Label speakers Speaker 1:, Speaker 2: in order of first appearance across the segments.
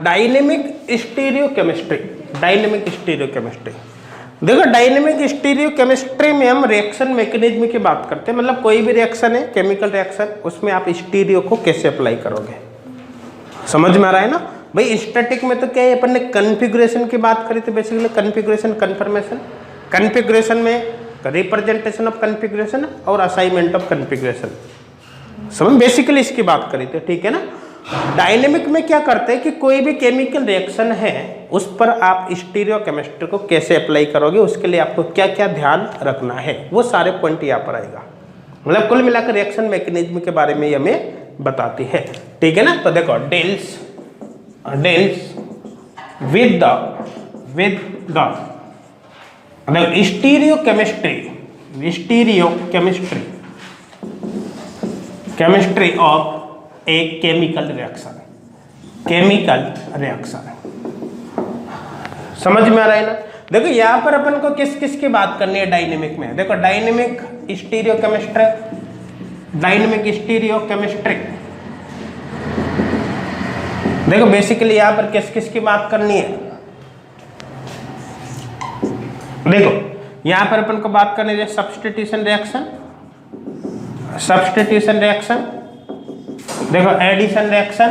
Speaker 1: Dynamic stereochemistry. Dynamic stereochemistry, देखो dynamic stereochemistry में हम रिएक्शन मैकेनिज्म की बात करते हैं। मतलब कोई भी रिएक्शन है, केमिकल रिएक्शन, उसमें आप स्टीरियो को कैसे अप्लाई करोगे, समझ में आ रहा है ना भाई। स्टैटिक में तो क्या है, अपन ने कन्फिग्रेशन की बात करी थी, बेसिकली कन्फिग्रेशन, कन्फर्मेशन। कन्फिग्रेशन में रिप्रेजेंटेशन ऑफ कन्फिग्रेशन और असाइनमेंट ऑफ कन्फिग्रेशन, समझ बेसिकली इसकी बात करी थी, ठीक है ना। डायनेमिक में क्या करते हैं कि कोई भी केमिकल रिएक्शन है उस पर आप स्टीरियोकेमिस्ट्री को कैसे अप्लाई करोगे, उसके लिए आपको क्या क्या ध्यान रखना है, वो सारे पॉइंट यहाँ पर आएगा। मतलब कुल मिलाकर रिएक्शन मैकेनिज्म के बारे में हमें बताती है, ठीक है ना। तो देखो deals with the stereochemistry of a chemical reaction, समझ में आ रहा है ना। देखो यहां पर अपन को किस किस की बात करनी है डायनेमिक में। देखो डायनेमिक स्टीरियोकेमिस्ट्री, देखो बेसिकली यहां पर किस किस की बात करनी है। देखो यहां पर अपन को बात करनी है सब्स्टिट्यूशन रिएक्शन, देखो एडिशन रिएक्शन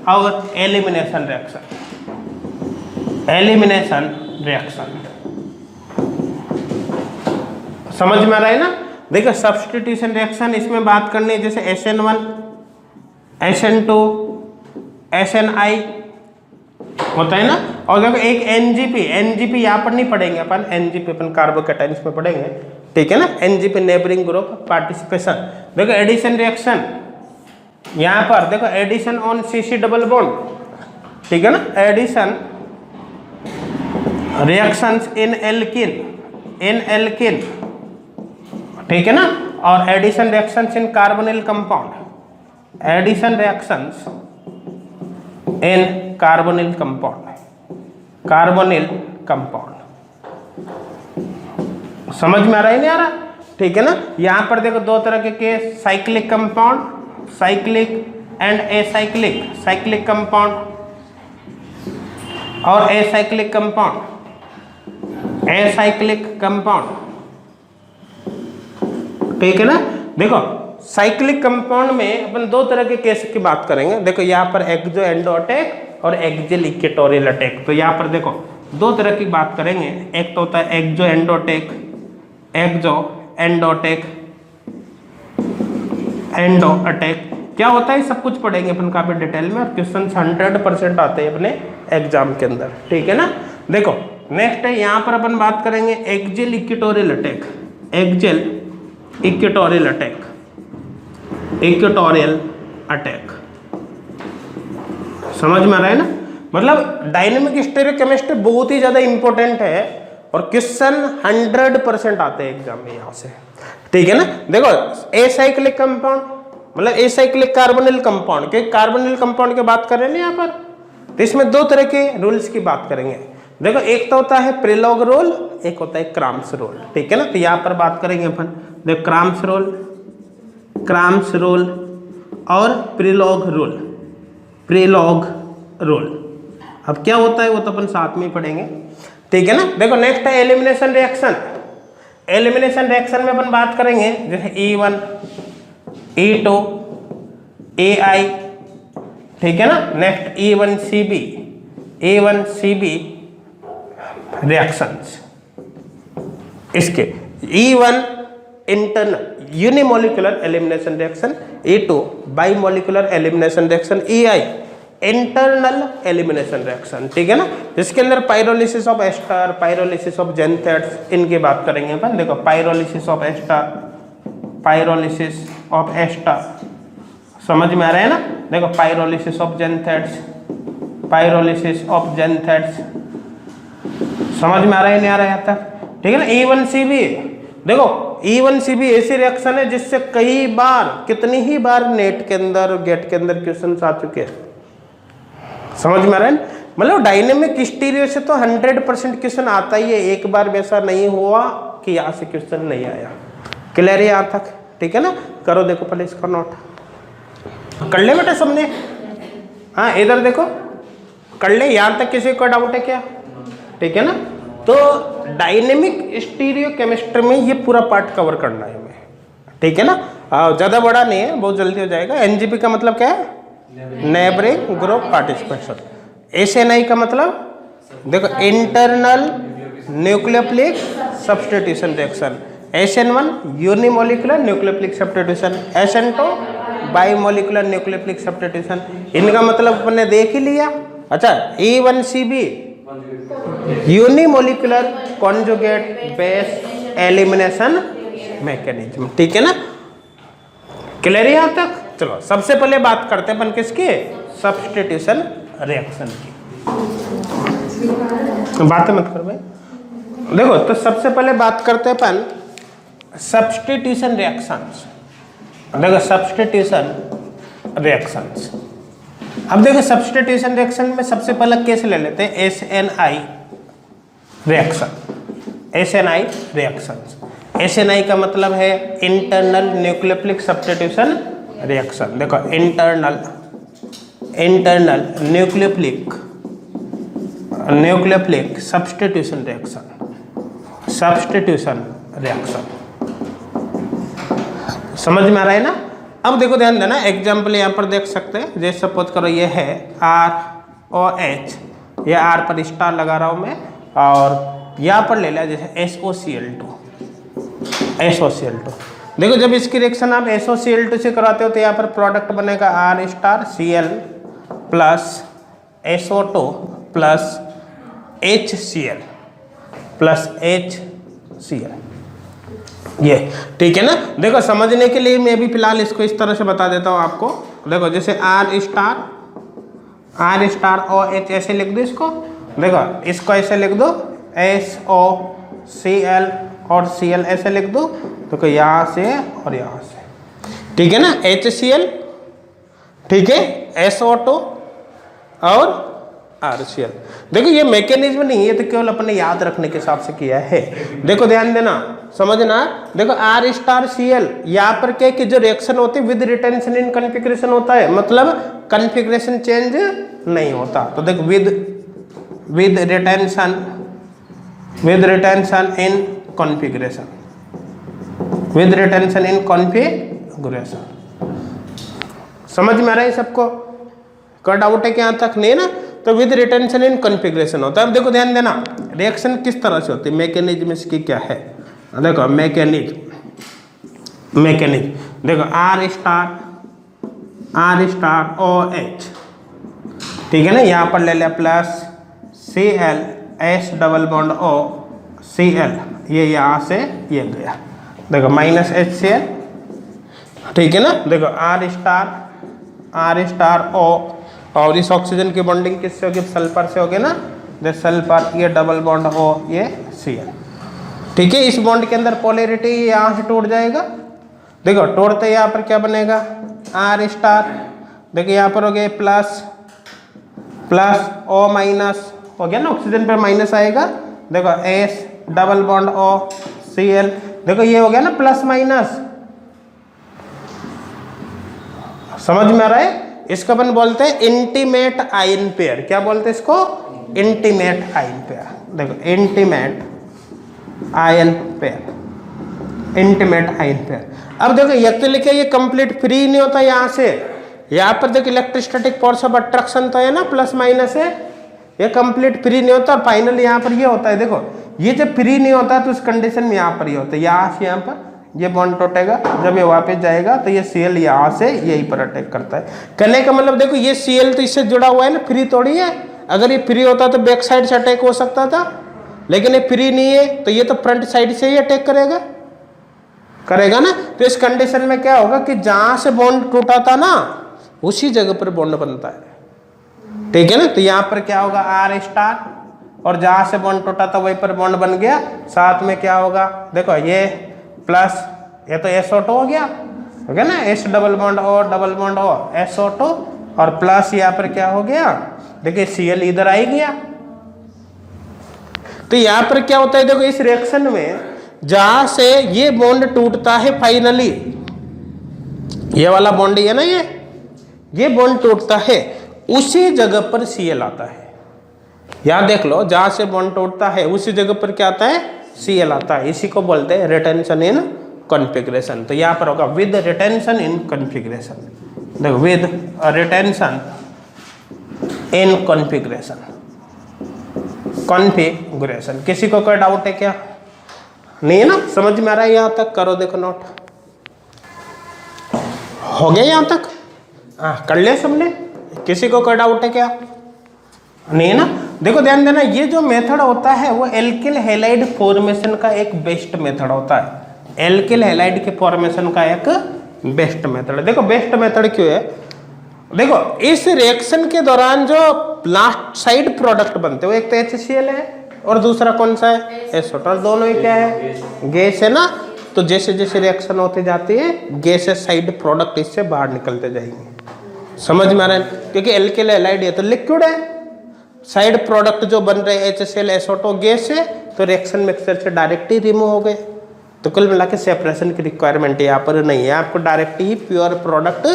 Speaker 1: और एलिमिनेशन रिएक्शन, समझ में आ रहा है ना। देखो सब्स्टिट्यूशन रिएक्शन, इसमें बात करनी है जैसे SN1 SN2 SNI होता है ना। और देखो एक NGP यहाँ पर नहीं पढ़ेंगे अपन, NGP अपन कार्बोकैटायंस में पढ़ेंगे, ठीक है ना। NGP neighbouring group participation. देखो एडिशन रिएक्शन, यहाँ पर देखो addition on CC double bond, ठीक है ना। एडिशन रिएक्शंस इन एल्किन, ठीक है ना। और addition reactions in carbonyl compound, carbonyl compound, समझ में आ रहा है नहीं आ रहा, ठीक है ना। यहां पर देखो दो तरह के case, cyclic compound, cyclic and cyclic compound और एसाइक्लिक कंपाउंड, ठीक है ना। देखो साइक्लिक कंपाउंड में अपन दो तरह के केस की बात करेंगे। देखो यहाँ पर एक्सो एंडो अटैक और एक्सियल इक्वेटोरियल अटैक। तो यहाँ पर देखो दो तरह की बात करेंगे। एक तो होता है एक्सो एंडो अटैक क्या होता है, सब कुछ पढ़ेंगे अपन काफी डिटेल में, और क्वेश्चन 100% आते हैं अपने एग्जाम के अंदर, ठीक है ना। देखो नेक्स्ट है यहाँ पर अपन बात करेंगे एक्सियल इक्वेटोरियल अटैक, समझ में आ रहा है ना। मतलब डायनेमिक स्टीरियोकेमिस्ट्री बहुत ही ज्यादा इंपॉर्टेंट है और क्वेश्चन 100% आते हैं एग्जाम में यहाँ से, ठीक है ना। देखो एसाइक्लिक कंपाउंड मतलब एसाइक्लिक कार्बोनिल कंपाउंड, के कार्बोनिल कंपाउंड की बात कर रहे हैं ना यहाँ पर, तो इसमें दो तरह के रूल्स की बात करेंगे। देखो एक तो होता है प्रिलॉग रोल, एक होता है क्राम्स रोल, ठीक है ना। तो यहाँ पर बात करेंगे अपन, देखो क्राम्स रोल और प्रिलॉग रोल। अब क्या होता है वो तो अपन साथ में ही पढ़ेंगे, ठीक है ना। देखो नेक्स्ट है एलिमिनेशन रिएक्शन में अपन बात करेंगे जैसे E1 E2 AI, ठीक है ना। नेक्स्ट E1CB रिएक्शंस, इसके E1 internal unimolecular elimination reaction, E2 bimolecular elimination reaction, EI internal elimination reaction, ठीक है ना। जिसके अंदर pyrolysis of ester, pyrolysis of xanthates, इनकी बात करेंगे अपन। देखो पाइरोलिसिस ऑफ एस्टर, समझ में आ रहा है ना। देखो पाइरोलिसिस ऑफ जेंथेट्स, समझ में आ रहा है नहीं आ रहा है यहाँ तक, ठीक है ना। E1CB, देखो E1CB ऐसी रिएक्शन है जिससे कई बार, कितनी ही बार नेट के अंदर, गेट के अंदर क्वेश्चन आ चुके हैं, समझ में आ रहा है। मतलब डायनेमिक स्टीरियो से तो 100% क्वेश्चन आता ही है, एक बार वैसा नहीं हुआ कि यहाँ से क्वेश्चन नहीं आया। क्लियर है यहाँ तक, ठीक है ना। करो देखो पहले इसका नोट। कर ले बेटा सबने। हाँ इधर देखो कर ले, यहाँ तक किसी को डाउट है क्या? ठीक है ना। तो डायनेमिक स्टीरियो केमिस्ट्री में ये पूरा पार्ट कवर करना है हमें, ठीक है ना। ज़्यादा बड़ा नहीं है, बहुत जल्दी हो जाएगा। एनजीपी का मतलब क्या है? Neighbouring group participation. एसएनआई का मतलब देखो internal nucleophilic substitution reaction. SN1 unimolecular nucleophilic substitution, SN2 bimolecular nucleophilic substitution. इनका मतलब अपने देख ही लिया। अच्छा E1CB unimolecular conjugate base elimination mechanism, ठीक है ना। क्लियर है यहाँ तक? चलो सबसे पहले बात करते हैं अपन किसकी? सब्स्टिट्यूशन रिएक्शन की। बातें मत कर भाई। देखो तो सबसे पहले बात करते हैं अपन सब्स्टिट्यूशन रिएक्शंस। देखो सब्स्टिट्यूशन रिएक्शंस, अब देखो सब्स्टिट्यूशन रिएक्शन में सबसे पहला केस ले लेते हैं SNI reaction. SNI reactions, SNI का मतलब है इंटरनल न्यूक्लियोफिलिक सब्स्टिट्यूशन रिएक्शन। देखो इंटरनल न्यूक्लियोफिलिक सब्स्टिट्यूशन रिएक्शन। समझ में आ रहा है ना? अब देखो ध्यान देना, एग्जाम्पल यहाँ पर देख सकते हैं। जैसे सपोज करो ये है ROH, ये R पर स्टार लगा रहा हूँ मैं, और यहाँ पर ले लिया जैसे SOCl2। देखो जब इसकी रिएक्शन आप SOCl2 से कराते हो तो यहाँ पर प्रोडक्ट बनेगा R star Cl plus SO2 plus HCl plus HCl, ये ठीक है ना। देखो समझने के लिए मैं भी फिलहाल इसको इस तरह से बता देता हूँ आपको। देखो जैसे R स्टार OH ऐसे लिख दो इसको। देखो इसको ऐसे लिख दो SOCl और Cl ऐसे लिख दो। देखो यहाँ से और यहाँ से, ठीक है ना। HCl, ठीक है, SO2 और RCl। देखो ये मैकेनिज्म नहीं है, तो केवल अपने याद रखने के हिसाब से किया है। देखो ध्यान देना, समझना। देखो R स्टार Cl, यहाँ पर क्या कि जो रिएक्शन होती है विद रिटेंशन इन कॉन्फ़िगरेशन होता है, मतलब कॉन्फ़िगरेशन चेंज नहीं होता। तो देखो विद रिटेंशन इन कॉन्फ़िगरेशन, समझ में आ रहा है सबको? कोई डाउट है कि यहाँ तक नहीं है ना? तो विद रिटेंशन इन कॉन्फ़िगरेशन होता है। अब देखो ध्यान देना, रिएक्शन किस तरह से होती है, मैकेनिज्म इसकी क्या है। देखो मैकेनिज्म देखो R स्टार OH, ठीक है ना। यहाँ पर ले लिया plus Cl S double bond O Cl, ये यहाँ से ये गया। देखो माइनस HCl, ठीक है ना। देखो R स्टार O, और इस ऑक्सीजन की बॉन्डिंग किससे होगी? सल्फर से होगी ना। जैसे सल्फर, ये डबल बॉन्ड O, ये Cl, ठीक है। इस बॉन्ड के अंदर पोलैरिटी यहाँ से टूट जाएगा। देखो तोड़ते यहाँ पर क्या बनेगा? R स्टार, देखो यहाँ पर हो गया प्लस O माइनस हो गया ना, ऑक्सीजन पर माइनस आएगा। देखो S double bond O Cl, देखो ये हो गया ना प्लस माइनस। समझ में आ रहा है? इसको अपन बोलते हैं इंटीमेट आयन पेयर। क्या बोलते हैं इसको? Intimate ion pair. देखो इंटीमेट आयन पेयर। अब देखो ये तो लिखे, ये कंप्लीट फ्री नहीं होता यहाँ से। यहाँ पर देखो इलेक्ट्रोस्टैटिक फोर्स ऑफ अट्रैक्शन तो है ना, प्लस माइनस है, ये कंप्लीट फ्री नहीं होता। और फाइनल यहाँ पर ये होता है। देखो ये जब फ्री नहीं होता तो उस कंडीशन में यहाँ पर ये होता है, यहाँ से यहाँ पर ये बॉन्ड टूटेगा, जब ये वापस जाएगा तो ये Cl यहाँ से यहीं पर अटैक करता है। कहने का मतलब देखो ये Cl तो इससे जुड़ा हुआ है ना, फ्री थोड़ी है। अगर ये फ्री होता तो बैक साइड से अटैक हो सकता था, लेकिन ये फ्री नहीं है तो ये तो फ्रंट साइड से ही अटैक करेगा ना। तो इस कंडीशन में क्या होगा कि जहाँ से बॉन्ड टूटा था ना उसी जगह पर बॉन्ड बनता है, ठीक है ना। तो यहाँ पर क्या होगा? R स्टार, और जहाँ से बॉन्ड टूटा था वहीं पर बॉन्ड बन गया। साथ में क्या होगा? देखो ये प्लस, ये तो SO2 हो गया, ठीक है ना। S double bond O SO2, और प्लस यहाँ पर क्या हो गया? देखिए Cl इधर आ ही गया। तो यहाँ पर क्या होता है? देखो इस रिएक्शन में जहां से ये बॉन्ड टूटता है फाइनली, ये वाला बॉन्ड है ना, ये बॉन्ड टूटता है उसी जगह पर Cl आता है। यहां देख लो, जहां से बॉन्ड टूटता है उसी जगह पर क्या आता है, Cl आता है। इसी को बोलते हैं रिटेंशन इन कॉन्फ़िगरेशन। तो यहां पर होगा विद रिटेंशन इन कॉन्फ़िगरेशन। देखो with retention in configuration, configuration. किसी को कोई डाउट है क्या? नहीं है ना, समझ में आ रहा है? यहां तक करो, देखो नोट हो गया यहां तक? हाँ कर लिया सबने? किसी को कोई डाउट है क्या? नहीं है ना। देखो ध्यान देना, ये जो मेथड होता है वो एल्किल हैलाइड फॉर्मेशन का एक बेस्ट मेथड होता है। एल्किल हैलाइड के फॉर्मेशन का एक बेस्ट मेथड है। देखो बेस्ट मेथड क्यों है? देखो इस रिएक्शन के दौरान जो लास्ट साइड प्रोडक्ट बनते हैं वो एक तो HCl है और दूसरा कौन सा है, एसोटर। दोनों ही क्या है, गैस है ना। तो जैसे जैसे रिएक्शन होती जाती है गैसेस साइड प्रोडक्ट इससे बाहर निकलते जाएंगे। समझ में आ रहा है? क्योंकि एल्किल हैलाइड है तो लिक्विड है, साइड प्रोडक्ट जो बन रहे हैं HCl एसोटो गैस है, तो रिएक्शन मिक्सचर से डायरेक्ट ही रिमूव हो गए। तो कुल मिला के सेपरेशन की रिक्वायरमेंट यहाँ पर नहीं है, आपको डायरेक्ट ही प्योर प्रोडक्ट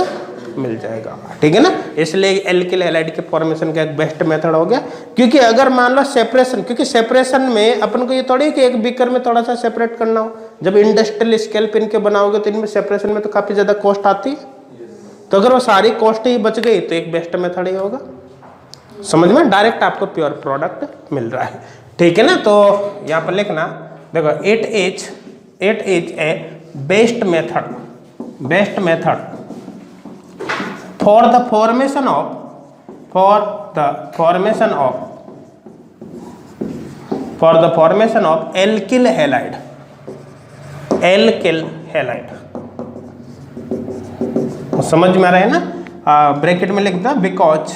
Speaker 1: मिल जाएगा। ठीक है ना। इसलिए एल्किल हैलाइड के फॉर्मेशन का एक बेस्ट मेथड हो गया। क्योंकि अगर मान लो सेपरेशन, क्योंकि सेपरेशन में अपन को ये थोड़ी कि एक बीकर में थोड़ा सा सेपरेट करना हो, जब इंडस्ट्रियल स्केल पे इनके बनाओगे तो इनमें सेपरेशन में तो काफी ज्यादा कॉस्ट आती है। तो अगर वो सारी कॉस्ट ही बच गई तो एक बेस्ट मेथड ही होगा। समझ में? डायरेक्ट आपको प्योर प्रोडक्ट मिल रहा है। ठीक है ना। तो यहाँ पर लिखना, देखो it is a best method for the formation of alkyl halide। समझ में आ रहा है ना। ब्रैकेट में लिख दो, बिकॉज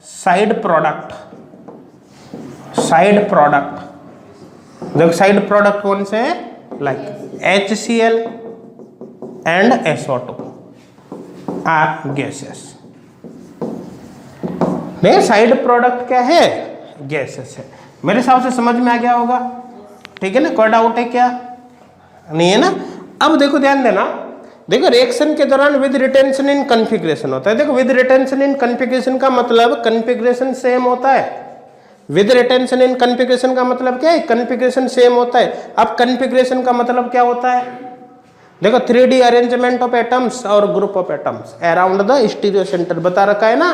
Speaker 1: साइड प्रोडक्ट, देखो साइड प्रोडक्ट कौन से है, like HCl and SO2 are gases. नहीं, साइड प्रोडक्ट क्या है, गैसेस है। मेरे हिसाब से समझ में आ गया होगा। ठीक है ना, कोई डाउट है क्या? नहीं है ना। अब देखो ध्यान देना, देखो रिएक्शन के दौरान विद रिटेंशन इन कॉन्फ़िगरेशन होता है। देखो विद रिटेंशन इन कॉन्फ़िगरेशन का मतलब कॉन्फ़िगरेशन सेम होता है। विद रिटेंशन इन कॉन्फ़िगरेशन का मतलब क्या है, कॉन्फ़िगरेशन सेम होता है। अब कॉन्फ़िगरेशन का मतलब क्या होता है, देखो 3D अरेंजमेंट ऑफ एटम्स और group of atoms around the stereo centre बता रखा है ना।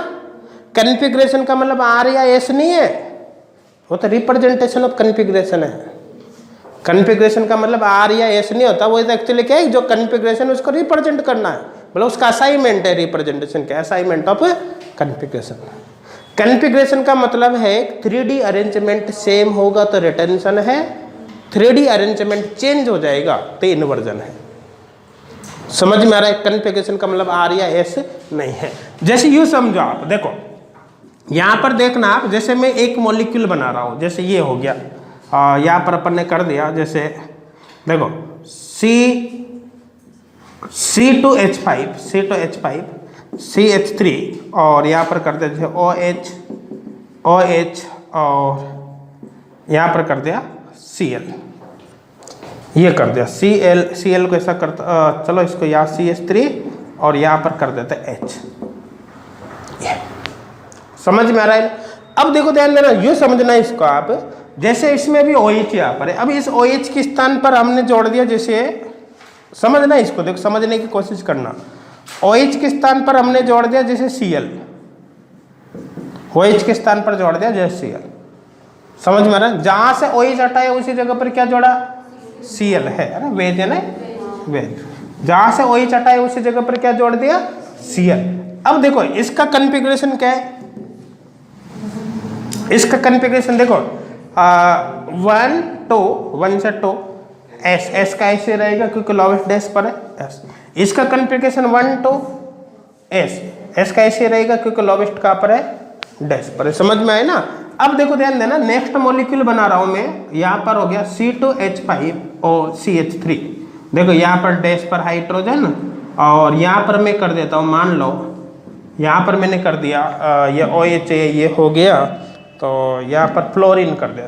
Speaker 1: कॉन्फ़िगरेशन का मतलब R या S नहीं है, वो तो रिप्रेजेंटेशन ऑफ कॉन्फ़िगरेशन है। कॉन्फ़िगरेशन का मतलब R या S नहीं होता, वो एक्चुअली क्या है, जो कॉन्फ़िगरेशन उसको रिप्रेजेंट करना है, मतलब उसका असाइनमेंट है, रिप्रेजेंटेशन का असाइनमेंट ऑफ कॉन्फ़िगरेशन। कॉन्फ़िगरेशन का मतलब है 3D अरेंजमेंट सेम होगा तो रिटेंशन है, 3D अरेंजमेंट चेंज हो जाएगा तो इन्वर्जन है। समझ में आ रहा है? कॉन्फ़िगरेशन का मतलब R या S नहीं है। जैसे यूँ समझो आप, देखो यहाँ पर देखना आप, जैसे मैं एक मॉलिक्यूल बना रहा हूँ, जैसे ये हो गया, यहाँ पर अपन ने कर दिया, जैसे देखो C2H5 CH3 और यहाँ पर कर दिया जैसे OH और यहाँ पर कर दिया Cl, ये कर दिया Cl को ऐसा करता, चलो इसको यहाँ CH3 और यहाँ पर कर देते H। समझ में आ रहा है? अब देखो ध्यान देना, यूँ समझना इसको आप, जैसे इसमें भी OH यहाँ पर है, अब इस OH के स्थान पर हमने जोड़ दिया, जैसे समझना इसको, देखो समझने की कोशिश करना। OH के स्थान पर हमने जोड़ दिया जैसे Cl, OH के स्थान पर जोड़ दिया जैसे Cl। समझ में आ रहा है? जहां से OH हटाया उसी जगह पर क्या जोड़ा, Cl है ना, वेज है ना, वेज। जहां से OH हटाया उसी जगह पर क्या जोड़ दिया, Cl। अब देखो इसका कॉन्फ़िगरेशन क्या है, इसका कॉन्फ़िगरेशन देखो 1 से 2 S का ऐसे रहेगा क्योंकि लोवेस्ट डैश पर है S। इसका कॉन्फ़िगरेशन 1 to S का ऐसे रहेगा क्योंकि लोवेस्ट कहाँ पर है, डैश पर है। समझ में आए ना? अब देखो ध्यान देना, नेक्स्ट मॉलिक्यूल बना रहा हूं मैं, यहाँ पर हो गया C2H5 और CH3। देखो यहाँ पर डैश पर हाइड्रोजन और यहाँ पर मैं कर देता हूँ, मान लो यहाँ पर मैंने कर दिया ये OH ये हो गया, तो यहाँ पर फ्लोरीन कर दिया,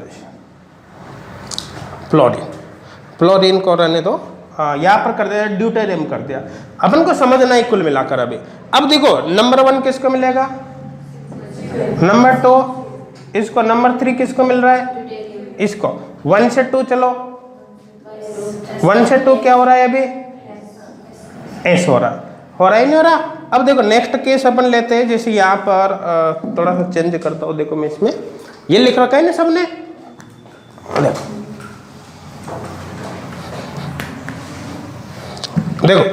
Speaker 1: फ्लोरीन को रहने दो, यहाँ पर कर दिया ड्यूटेरियम कर दिया। अपन को समझना है कुल मिलाकर अभी। अब देखो नंबर 1 किसको मिलेगा, नंबर 2 इसको, नंबर 3 किसको मिल रहा है, इसको। 1 से 2 चलो, 1 से 2 क्या हो रहा है अभी, एस हो रहा ही नहीं हो रहा। अब देखो नेक्स्ट केस अपन लेते हैं, जैसे यहाँ पर थोड़ा सा चेंज करता हूँ। देखो मैं इसमें ये लिख रखा है ना सबने, देखो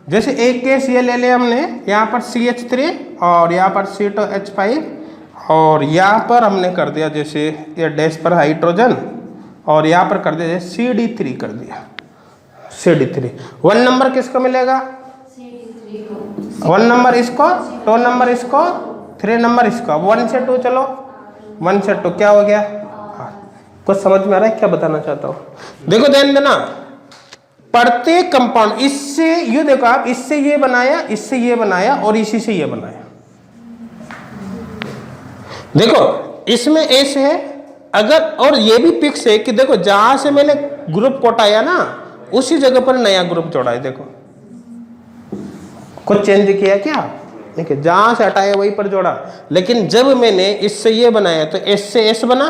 Speaker 1: जैसे एक केस ये ले लिया हमने, यहाँ पर CH3 और यहाँ पर C2H5 और यहाँ पर हमने कर दिया जैसे ये डैश पर हाइड्रोजन और यहाँ पर कर दिया जैसे CD3 कर दिया, CD3। 1 नंबर किसको मिलेगा, 1 नंबर इसको, 2 नंबर इसको, 3 नंबर इसको। 1 से 2 चलो, 1 से 2 क्या हो गया, कुछ समझ में आ रहा है क्या बताना चाहता हूँ। देखो ध्यान देना, प्रत्येक कंपाउंड इससे ये देखो आप, इससे ये बनाया, इससे ये बनाया और इसी से ये बनाया। देखो इसमें एस है अगर, और ये भी फिक्स है कि देखो जहां से मैंने ग्रुप कोटाया ना उसी जगह पर नया ग्रुप जोड़ा है। देखो कुछ चेंज किया क्या, देखिए जहां से हटाया वहीं पर जोड़ा। लेकिन जब मैंने इससे ये बनाया तो एस से एस बना,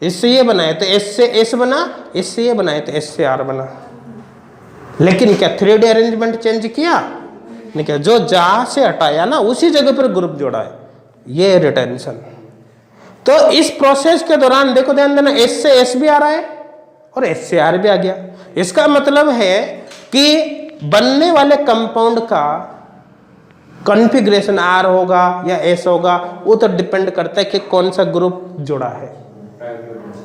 Speaker 1: इससे ये बनाया तो एस से एस बना, इससे ये बनाया तो एस से आर बना। लेकिन क्या 3D अरेंजमेंट चेंज किया नहीं, क्या जो जहां से हटाया ना उसी जगह पर ग्रुप जोड़ा है, ये रिटेंशन। तो इस प्रोसेस के दौरान देखो ध्यान देना, एस से एस भी आ रहा है और एस से आर भी आ गया। इसका मतलब है कि बनने वाले कंपाउंड का कॉन्फ़िगरेशन आर होगा या एस होगा, वो तो डिपेंड करता है कि कौन सा ग्रुप जुड़ा है,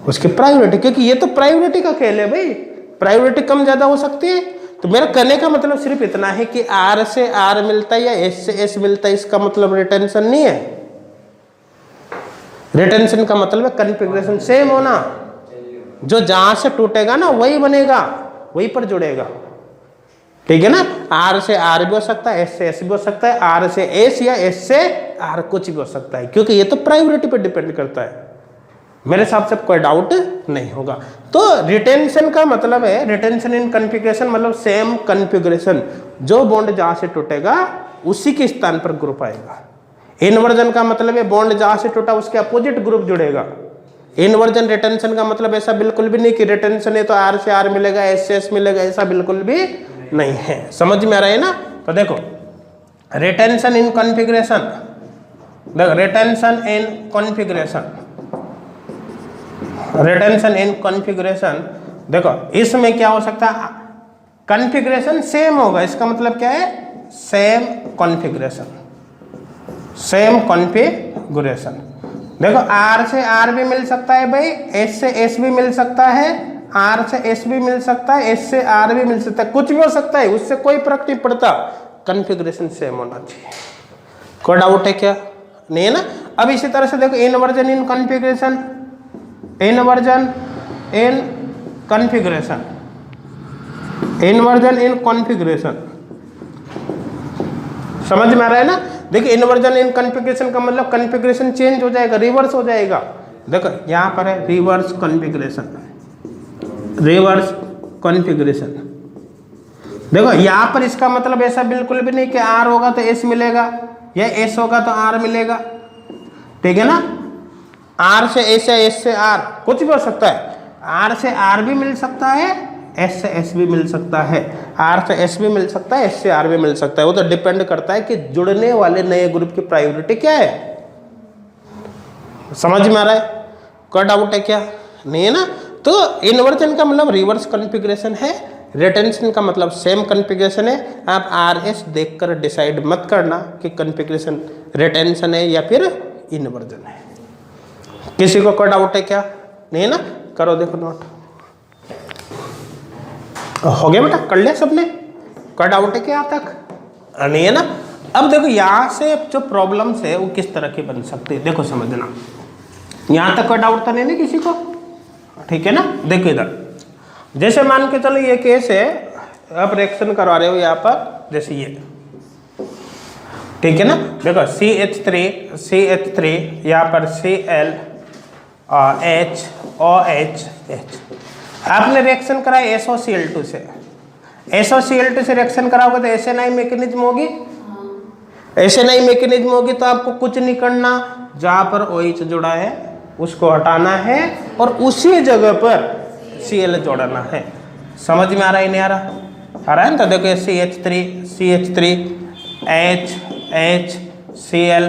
Speaker 1: उसकी प्रायोरिटी। क्योंकि ये तो प्रायोरिटी का खेल है भाई, प्रायोरिटी कम ज्यादा हो सकती है। तो मेरा कहने का मतलब सिर्फ इतना है कि आर से आर मिलता है या एस से एस मिलता है, इसका मतलब रिटेंशन नहीं है। रिटेंशन का मतलब है कॉन्फ़िगरेशन सेम होना, जो जहां से टूटेगा ना वही बनेगा, वहीं पर जुड़ेगा, ठीक है ना। आर से आर भी हो सकता है, एस से एस भी हो सकता है, आर से एस या एस से आर कुछ भी हो सकता है, क्योंकि ये तो प्रायोरिटी पर डिपेंड करता है। मेरे हिसाब से कोई डाउट नहीं होगा। तो रिटेंशन का मतलब है, रिटेंशन इन कॉन्फ़िगरेशन मतलब सेम कॉन्फ़िगरेशन, जो बॉन्ड जहां से टूटेगा उसी के स्थान पर ग्रुप आएगा। इन्वर्जन का मतलब है बॉन्ड जहां से टूटा उसके अपोजिट ग्रुप जुड़ेगा। इन्वर्जन रिटेंशन का मतलब ऐसा बिल्कुल भी नहीं कि रिटेंशन है तो आर से आर मिलेगा, एस से एस मिलेगा, ऐसा बिल्कुल भी नहीं है। समझ में आ रहा है ना। तो देखो रिटेंशन इन कॉन्फ़िगरेशन, देखो retention in configuration, retention in configuration, देखो इसमें क्या हो सकता है, कॉन्फ़िगरेशन सेम होगा, इसका मतलब क्या है, सेम कॉन्फ़िगरेशन, सेम कॉन्फ़िगरेशन। देखो आर से आर भी मिल सकता है भाई, एस से एस भी मिल सकता है, आर से एस भी मिल सकता है, एस से आर भी मिल सकता है, कुछ भी हो सकता है, उससे कोई फर्क नहीं पड़ता, कॉन्फ़िगरेशन सेम होना चाहिए। कोई डाउट है क्या, नहीं है ना। अब इसी तरह से देखो inversion in configuration, inversion in configuration, inversion in configuration, समझ में आ रहा है ना। देखिए इन्वर्जन इन कॉन्फ़िगरेशन का मतलब कॉन्फ़िगरेशन चेंज हो जाएगा, रिवर्स हो जाएगा। देखो यहाँ पर है रिवर्स कॉन्फ़िगरेशन, रिवर्स कॉन्फ़िगरेशन। देखो यहाँ पर इसका मतलब ऐसा बिल्कुल भी नहीं कि आर होगा तो एस मिलेगा या एस होगा तो आर मिलेगा, ठीक है ना। आर से एस या एस से आर कुछ भी हो सकता है, आर से आर भी मिल सकता है, एस से एस भी मिल सकता है, आर से एस भी मिल सकता है, एस से आर भी मिल सकता है। वो तो डिपेंड करता है कि जुड़ने वाले नए ग्रुप की प्रायोरिटी क्या है। समझ में आ रहा है, कोई डाउट है क्या, नहीं है ना। तो इन्वर्जन का मतलब रिवर्स कॉन्फ़िगरेशन है, रिटेंशन का मतलब सेम कॉन्फ़िगरेशन है। आप आर एस देखकर डिसाइड मत करना कि कॉन्फ़िगरेशन रिटेंशन है या फिर इन्वर्जन है। किसी को कोई डाउट है क्या, नहीं है ना, करो देखो नोट हो गया बेटा, कर लिया सबने, कोई डाउट है क्या यहाँ तक, नहीं है ना। अब देखो यहाँ से जो प्रॉब्लम्स है वो किस तरह की बन सकती है, देखो समझना, यहाँ तक कोई डाउट तो नहीं ना किसी को, ठीक है ना। देखो इधर जैसे मान के चलो ये केस है, आप रिएक्शन करवा रहे हो यहाँ पर, जैसे ये, ठीक है ना। देखो CH3 यहाँ पर Cl H OH H, आपने रिएक्शन कराया SOCl2 से, SOCl2 से रिएक्शन कराओगे तो SNI मैकेनिज्म होगी, SNI मैकेनिज्म होगी तो आपको कुछ नहीं करना, जहां पर OH जुड़ा है उसको हटाना है और उसी जगह पर Cl जोड़ना है। समझ में आ रहा है नहीं आ रहा? आ रहा है ना? तो देखो CH3 H Cl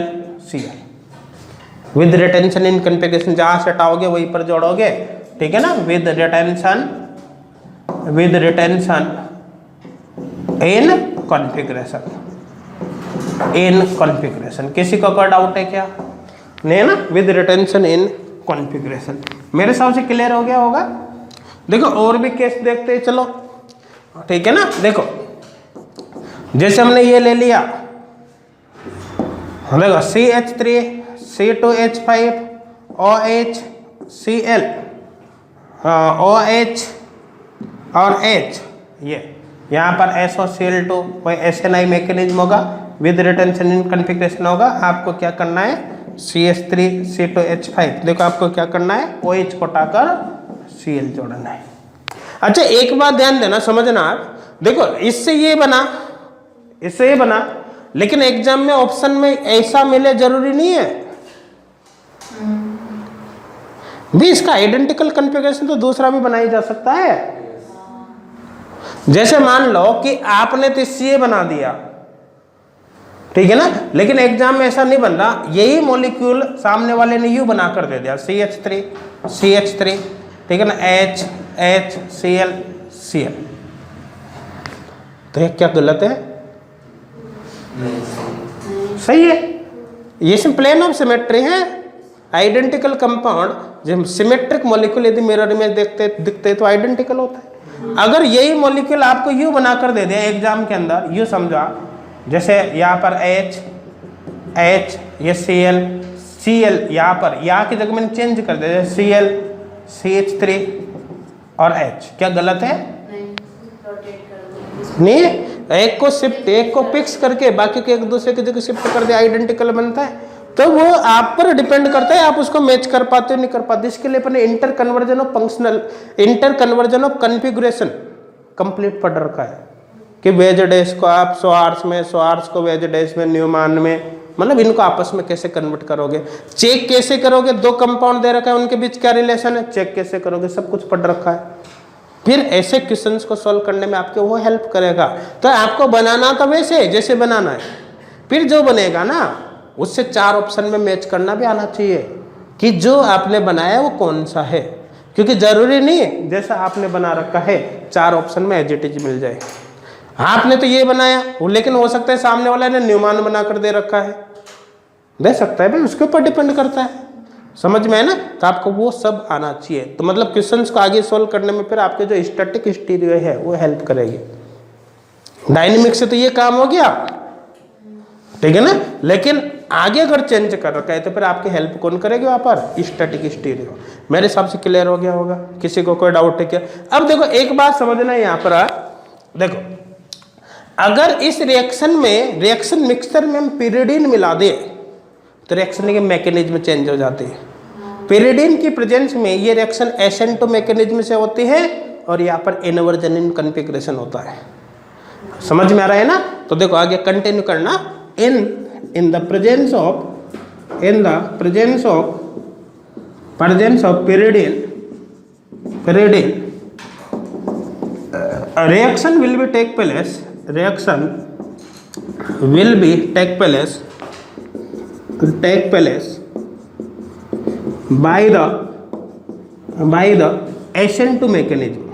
Speaker 1: with retention in configuration, जहां से हटाओगे वहीं पर जोड़ोगे, ठीक है ना? With retention in configuration. किसी को कोई डाउट है क्या? नहीं ना? With retention in configuration. मेरे हिसाब से क्लियर हो गया होगा। देखो और भी केस देखते हैं, चलो ठीक है ना? देखो जैसे हमने ये ले लिया, देखो CH3 C2H5 OH Cl OH और H, ये यहाँ पर SOCl2 कोई SNI मैकेनिज्म होगा, विद रिटेंशन इन कॉन्फ़िगरेशन होगा। आपको क्या करना है? CH3 C2H5, देखो आपको क्या करना है? OH को हटाकर Cl जोड़ना है। अच्छा एक बात ध्यान देना, समझना आप, देखो इससे ये बना, लेकिन एग्जाम में ऑप्शन में ऐसा मिले जरूरी नहीं है भी, इसका आइडेंटिकल कॉन्फ़िगरेशन तो दूसरा भी बनाया जा सकता है। जैसे मान लो कि आपने तो इससे बना दिया, ठीक है ना, लेकिन एग्जाम में ऐसा नहीं बन रहा, यही मॉलिक्यूल सामने वाले ने यू बना कर दे दिया CH3, ठीक है ना, H Cl, तो ये क्या गलत है? सही है, ये प्लेन ऑफ सिमेट्री है। आइडेंटिकल कंपाउंड जब सिमेट्रिक मॉलिक्यूल यदि मिरर में दिखते तो आइडेंटिकल होता है। अगर यही मॉलिक्यूल आपको यू बना कर दे दिया एग्जाम के अंदर, यू समझा, जैसे यहाँ पर H ये Cl यहाँ पर, यहाँ की जगह मैंने चेंज कर दिया Cl CH3 और H, क्या गलत है? नहीं, एक को शिफ्ट, एक को फिक्स करके बाकी के एक दूसरे की जगह शिफ्ट कर दिया, आइडेंटिकल बनता है। तो वो आप पर डिपेंड करता है, आप उसको मैच कर पाते हो नहीं कर पाते। इसके लिए अपने inter conversion of configuration complete पढ़ रखा है कि वेज डैश को आप सॉर्स को वेज डैश में, न्यूमान में, मतलब इनको आपस में कैसे कन्वर्ट करोगे, चेक कैसे करोगे, दो कंपाउंड दे रखा है उनके बीच क्या रिलेशन है, चेक कैसे करोगे, सब कुछ पढ़ रखा है। फिर ऐसे क्वेश्चंस को सॉल्व करने में आपके वो हेल्प करेगा। तो आपको बनाना तो वैसे जैसे बनाना है, फिर जो बनेगा ना उससे 4 ऑप्शन में मैच करना भी आना चाहिए कि जो आपने बनाया वो कौन सा है, क्योंकि जरूरी नहीं जैसा आपने बना रखा है 4 ऑप्शन में एज इट इज मिल जाए। आपने तो ये बनाया, लेकिन हो सकता है सामने वाला ने न्यूमान बना कर दे रखा है, दे सकता है भाई, उसके ऊपर डिपेंड करता है। समझ में है ना? तो आपको वो सब आना चाहिए। तो मतलब क्वेश्चंस को आगे सॉल्व करने में फिर आपके जो स्टैटिक स्टीरियो है वो हेल्प करेगी। डायनेमिक से तो ये काम हो गया, ठीक है ना, लेकिन आगे अगर चेंज कर रखा है तो फिर आपकी हेल्प कौन करेगी वहां पर? Static stereo. मेरे हिसाब से क्लियर हो गया होगा। किसी को कोई डाउट है क्या? अब देखो एक बात समझना है यहाँ पर, देखो अगर इस रिएक्शन मिक्सचर में हम पिरिडीन मिला दे तो रिएक्शन के मैकेनिज्म चेंज हो जाते हैं। पिरिडीन की प्रेजेंस में ये रिएक्शन एसेंटो मैकेनिज्म से होती है और यहाँ पर इनवर्जन इन कॉन्फ़िगरेशन होता है। समझ में आ रहा है ना? तो देखो आगे कंटिन्यू करना। in the presence of pyridine a reaction will be take place by the Aschento mechanism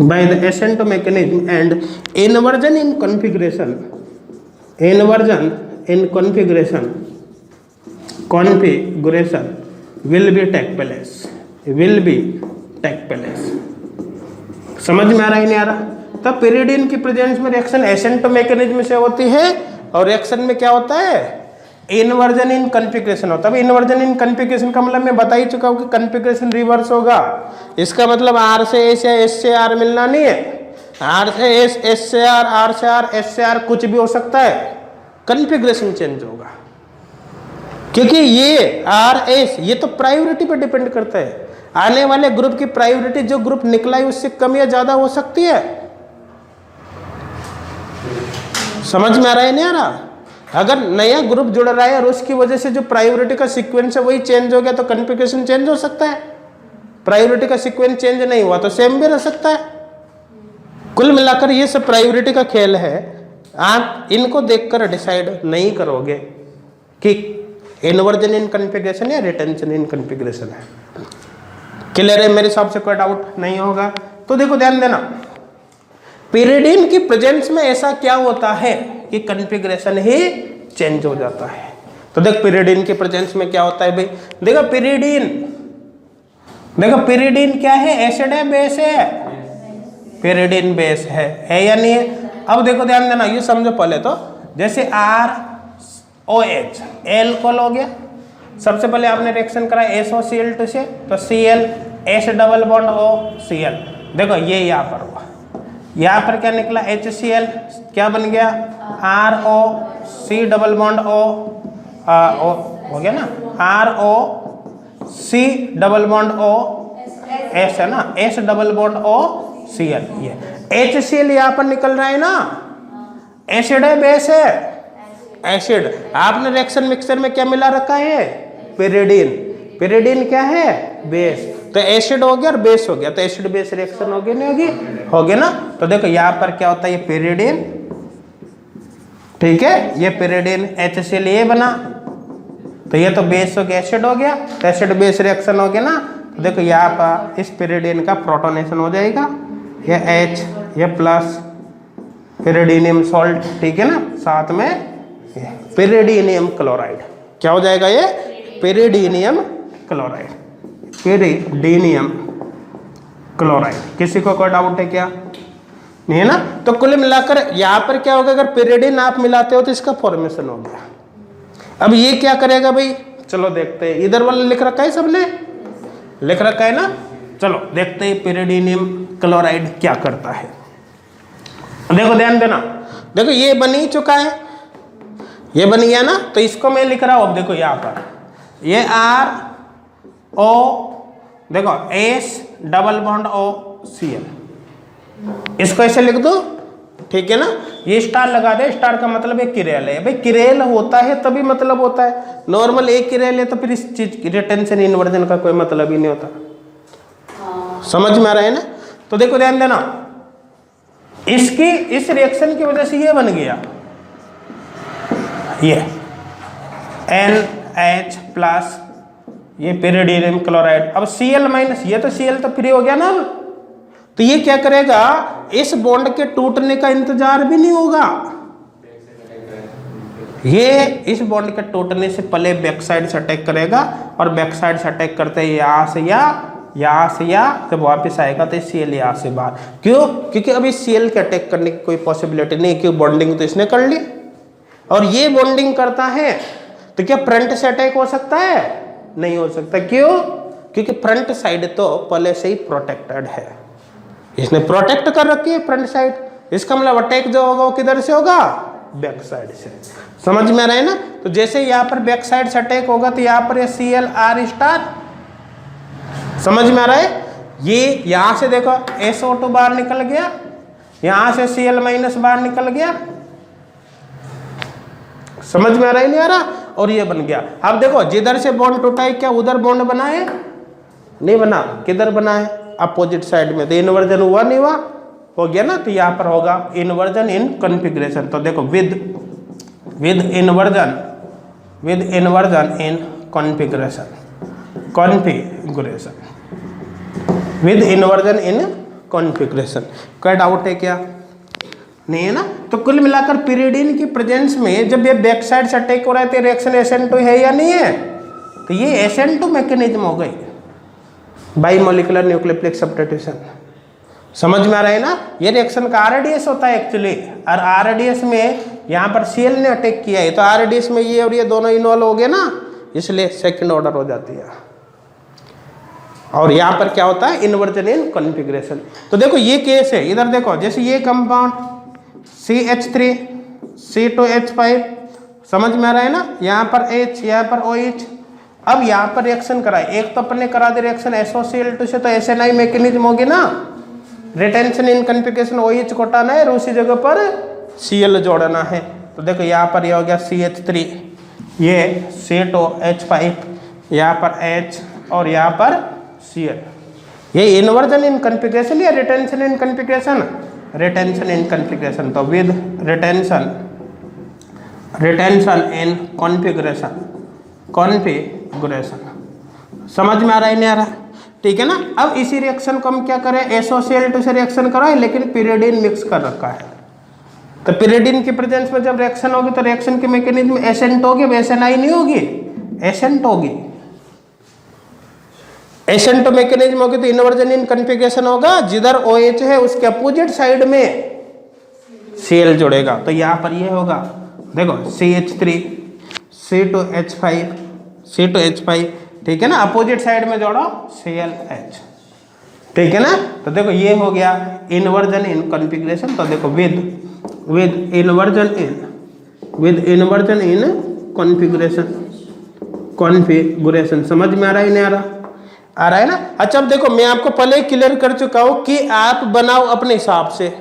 Speaker 1: by the Aschento mechanism, and inversion in configuration will be take place। समझ में आ रहा है नहीं आ रहा? तब पिरिडीन की प्रेजेंस में रिएक्शन एसेंटो मैकेनिज्म से होती है और रिएक्शन में क्या होता है? इनवर्जन इन कॉन्फ़िगरेशन होता है। इनवर्जन इन कॉन्फ़िगरेशन का मतलब मैं बता ही चुका हूं कि कॉन्फ़िगरेशन रिवर्स होगा। इसका मतलब R से S या S से R मिलना नहीं है, R से S, S से R, R से R, S से R कुछ भी हो सकता है, कॉन्फ़िगरेशन चेंज होगा। क्योंकि ये R S ये तो प्रायोरिटी पर डिपेंड करता है। आने वाले ग्रुप की प्रायोरिटी जो ग्रुप निकला है उससे कम या ज्यादा हो सकती है। समझ में आ रहा है नहीं आ रहा? अगर नया ग्रुप जुड़ रहा है और उसकी वजह से जो प्रायोरिटी का सीक्वेंस है वही चेंज हो गया तो कॉन्फ़िगरेशन चेंज हो सकता है। प्रायोरिटी का सीक्वेंस चेंज नहीं हुआ तो सेम भी रह सकता है। कुल मिलाकर ये सब प्रायोरिटी का खेल है। आप इनको देखकर डिसाइड नहीं करोगे कि इन्वर्जन इन कॉन्फ़िगरेशन या रिटेंशन इन कॉन्फ़िगरेशन है। क्लियर है? मेरे हिसाब से कोई डाउट नहीं होगा। तो देखो ध्यान देना, पिरिडिन की प्रेजेंस में ऐसा क्या होता है कि कॉन्फ़िगरेशन ही चेंज हो जाता है। तो देख पिरिडिन की प्रेजेंस में क्या होता है भाई, देखो पिरिडिन क्या है, एसिड है बेस है? पिरिडिन बेस है या नहीं है? अब देखो ध्यान देना, ये समझो पहले तो, जैसे ROH एल्कोहल हो गया, सबसे पहले आपने रिएक्शन करा SOCl2 से, तो Cl H double bond O Cl, देखो ये यहाँ पर हुआ, यहाँ पर क्या निकला HCl, क्या बन गया RO C double bond O हो गया ना, RO C double bond O S है ना, S double bond O Cl, ये HCl यहाँ पर निकल रहा है ना, एसिड है बेस है? एसिड। आपने रिएक्शन मिक्सचर में क्या मिला रखा है, पिरिडिन। पिरिडिन क्या है, बेस। तो एसिड हो गया और बेस हो गया, तो एसिड बेस रिएक्शन होगी नहीं होगी, हो गया ना। तो देखो यहाँ पर क्या होता है, ये पिरिडिन, ठीक है, ये पिरिडिन HCl ये बना, तो ये तो बेस हो गया, एसिड हो गया, तो एसिड बेस रिएक्शन हो गया ना। तो देखो यहाँ पर इस पिरिडिन का प्रोटोनेशन हो जाएगा, ये H, ये प्लस पिरिडीनियम सॉल्ट, ठीक है ना, साथ में पिरिडीनियम क्लोराइड, क्या हो जाएगा ये, पिरिडीनियम क्लोराइड, पिरिडीनियम क्लोराइड। किसी को कोई डाउट है क्या? नहीं है ना। तो कुल मिलाकर यहाँ पर क्या होगा, अगर पिरिडिन आप मिलाते हो तो इसका फॉर्मेशन हो गया। अब ये क्या करेगा भाई, चलो देखते हैं, इधर वाला लिख रखा है, सबने लिख रखा है ना, चलो देखते हैं पिरिडीनियम क्लोराइड क्या करता है। देखो ध्यान देना, देखो ये बन ही चुका है, ये बन गया ना, तो इसको मैं लिख रहा हूं। अब देखो यहाँ पर ये RO, देखो S double bond O Cl, इसको ऐसे लिख दो, ठीक है ना। ये स्टार लगा दे, स्टार का मतलब एक किरेल है भाई, किरेल होता है तभी मतलब होता है, नॉर्मल एक किरेल है तो फिर इस चीज की रिटेंशन इन्वर्जन का कोई मतलब ही नहीं होता। समझ में आ रहा है ना। तो देखो ध्यान देना, इसकी इस रिएक्शन की वजह से ये बन गया, ये NH प्लस, ये पिरिडीनियम क्लोराइड। अब Cl माइनस, ये तो Cl तो फ्री हो गया ना। तो ये क्या करेगा, इस बॉन्ड के टूटने का इंतजार भी नहीं होगा, ये इस बॉन्ड के टूटने से पहले बैक साइड से अटैक करेगा, और बैक साइड से अटैक करते ही यहाँ से या जब वापस आएगा तो Cl यहाँ से बाहर। क्यों? क्योंकि अभी Cl के अटैक करने की कोई पॉसिबिलिटी नहीं, क्यों, बॉन्डिंग तो इसने कर ली, और ये बॉन्डिंग करता है तो क्या फ्रंट से अटैक हो सकता है? नहीं हो सकता। क्यों? क्योंकि फ्रंट साइड तो पहले से ही प्रोटेक्टेड है, इसने प्रोटेक्ट कर रखी है फ्रंट साइड, इसका मतलब अटैक जो होगा वो किधर से होगा, बैक साइड से। समझ में आ रहा है ना। तो जैसे यहाँ पर बैक साइड से अटैक होगा तो यहाँ पर Cl R स्टार, समझ में आ रहा है। ये यहां से देखो SO2 बाहर निकल गया, यहां से Cl माइनस बाहर निकल गया, समझ में आ रहा है नहीं आ रहा, और ये बन गया। अब देखो जिधर से बॉन्ड टूटा है क्या उधर बॉन्ड बना है? नहीं बना। किधर बना है? अपोजिट साइड में। तो इन्वर्जन हुआ नहीं हुआ, हो गया ना। तो यहाँ पर होगा इन्वर्जन इन कॉन्फ़िगरेशन। तो देखो with inversion in configuration, with inversion in configuration. कोई डाउट है क्या? नहीं है ना। तो कुल मिलाकर पिरिडिन की प्रेजेंस में जब ये बैक साइड से अटैक हो रहा है तो रिएक्शन SN2 है या नहीं है? तो ये SN2 मैकेनिज्म हो गई, बाइमोलिकुलर न्यूक्लियोफिलिक सब्स्टिट्यूशन। समझ में आ रहा है ना। ये रिएक्शन का RDS होता है एक्चुअली, और RDS में यहाँ पर Cl ने अटैक किया है तो RDS में ये और ये दोनों इन्वॉल्व हो गए ना, इसलिए सेकंड ऑर्डर हो जाती है। और यहाँ पर क्या होता है, इन्वर्जन इन कॉन्फ़िगरेशन। तो देखो ये केस है, इधर देखो जैसे ये कंपाउंड CH3 C2H5, समझ में आ रहा है ना। यहाँ पर H, यहाँ पर OH, अब यहाँ पर रिएक्शन करा, एक तो अपने करा दे रिएक्शन SOCl2 से, तो SNI मैकेनिज्म होगी ना, रिटेंशन इन कॉन्फ़िगरेशन OH को हटाना है और उसी जगह पर Cl जोड़ना है। तो देखो यहाँ पर ये हो गया CH3, ये C2H5, यहाँ पर H और यहाँ पर Cl। ये इन्वर्जन इन कॉन्फ़िगरेशन या retention in configuration, retention in configuration. तो विद रिटेंशन इन कॉन्फ़िगरेशन समझ में आ रहा है नहीं आ रहा? ठीक है ना। अब इसी रिएक्शन को हम क्या करें, SOCl2 से रिएक्शन कराए, लेकिन पिरियडिन मिक्स कर रखा है। तो पिरियडिन की प्रेजेंस में जब रिएक्शन होगी तो रिएक्शन के मैकेनिज्म एसेंट होगी, SNI नहीं होगी, एसेंट होगी। एसेंट मैकेनिज्म होगी तो इन्वर्जन इन कॉन्फ़िगरेशन होगा, जिधर OH है उसके अपोजिट साइड में Cl जुड़ेगा। तो यहाँ पर ये होगा, देखो CH3 C2H5, ठीक है ना, अपोजिट साइड में जोड़ो ClH, ठीक है ना। तो देखो ये हो गया इन्वर्जन इन कॉन्फ़िगरेशन। तो देखो विद इन्वर्जन इन कॉन्फ़िगरेशन समझ में आ रहा है नहीं आ रहा? आ रहा है ना। अच्छा अब देखो मैं आपको पहले ही क्लियर कर चुका हूं कि आप बनाओ अपने हिसाब से,